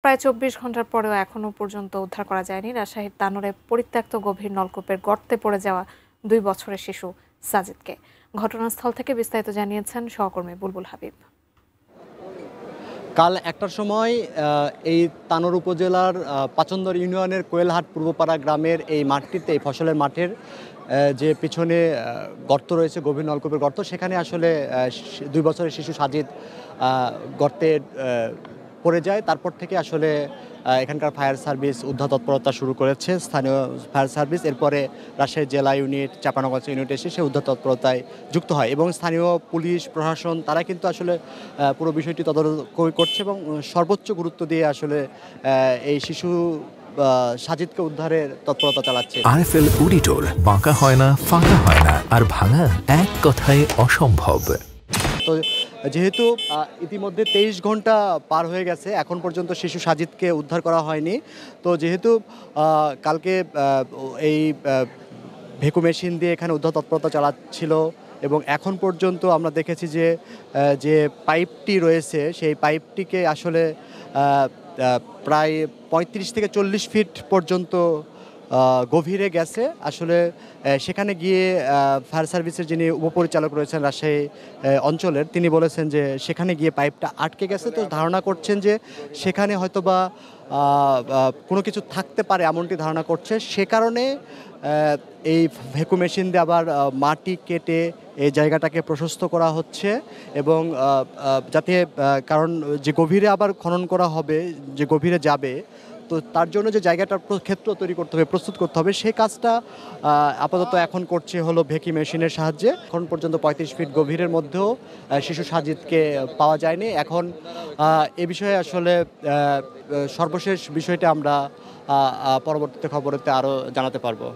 প্রায় ২৪ ঘণ্টার পরেও এখনো পর্যন্ত উদ্ধার করা যায়নি রাজশাহীর তানোরে পরিত্যক্ত গভীর নলকূপের গর্তে পড়ে যাওয়া ২ বছরের শিশু সাজিদকে। ঘটনাস্থল থেকে বিস্তারিত জানিয়েছেন সহকর্মী বুলবুল হাবিব। কাল ১টার সময় এই তানোর উপজেলার পাচন্দর ইউনিয়নের কোয়েলহাট পূর্বপাড়া গ্রামের এই মাঠটিতে, এই ফসলের মাঠের যে পিছনে গর্ত রয়েছে, গভীর নলকূপের গর্ত, সেখানে আসলে ২ বছরের শিশু সাজিদ গর্তে পড়ে যায়। তারপর থেকে আসলে এখানকার ফায়ার সার্ভিস উদ্ধার তৎপরতা শুরু করেছে, স্থানীয় ফায়ার সার্ভিস। এরপরে রাজশাহী জেলা ইউনিট, চাঁপানগঞ্জ ইউনিট এসে সে উদ্ধার তৎপরতায় যুক্ত হয় এবং স্থানীয় পুলিশ প্রশাসন তারা কিন্তু আসলে পুরো বিষয়টি তদারক করছে এবং সর্বোচ্চ গুরুত্ব দিয়ে আসলে এই শিশু সাজিদকে উদ্ধারের তৎপরতা চালাচ্ছে। আরএফএল অডিটর, বাঁকা হয় না, ফাঁকা হয় না, আর ভাঙা এক কথায় অসম্ভব। তো যেহেতু ইতিমধ্যে ২৩ ঘন্টা পার হয়ে গেছে, এখন পর্যন্ত শিশু সাজিদকে উদ্ধার করা হয়নি। তো যেহেতু কালকে এই ভেকু মেশিন দিয়ে এখানে উদ্ধার তৎপরতা চালাচ্ছিল এবং এখন পর্যন্ত আমরা দেখেছি যে যে পাইপটি রয়েছে সেই পাইপটিকে আসলে প্রায় ৩৫ থেকে ৪০ ফিট পর্যন্ত গভীরে গেছে। আসলে সেখানে গিয়ে ফায়ার সার্ভিসের যিনি উপপরিচালক রয়েছেন রাজশাহী অঞ্চলের, তিনি বলেছেন যে সেখানে গিয়ে পাইপটা আটকে গেছে। তো ধারণা করছেন যে সেখানে হয়তোবা কোনো কিছু থাকতে পারে, এমনটি ধারণা করছে। সে কারণে এই ভেকু মেশিন দিয়ে আবার মাটি কেটে এই জায়গাটাকে প্রশস্ত করা হচ্ছে এবং যাতে কারণ যে গভীরে আবার খনন করা হবে, যে গভীরে যাবে, তো তার জন্য যে জায়গাটার ক্ষেত্র তৈরি করতে হবে, প্রস্তুত করতে হবে, সেই কাজটা আপাতত এখন করছে হলো ভেকি মেশিনের সাহায্যে। এখন পর্যন্ত ৩৫ ফিট গভীরের মধ্যেও শিশু সাজিদকে পাওয়া যায়নি। এখন এ বিষয়ে আসলে সর্বশেষ বিষয়টা আমরা পরবর্তীতে খবরেতে আরও জানাতে পারবো।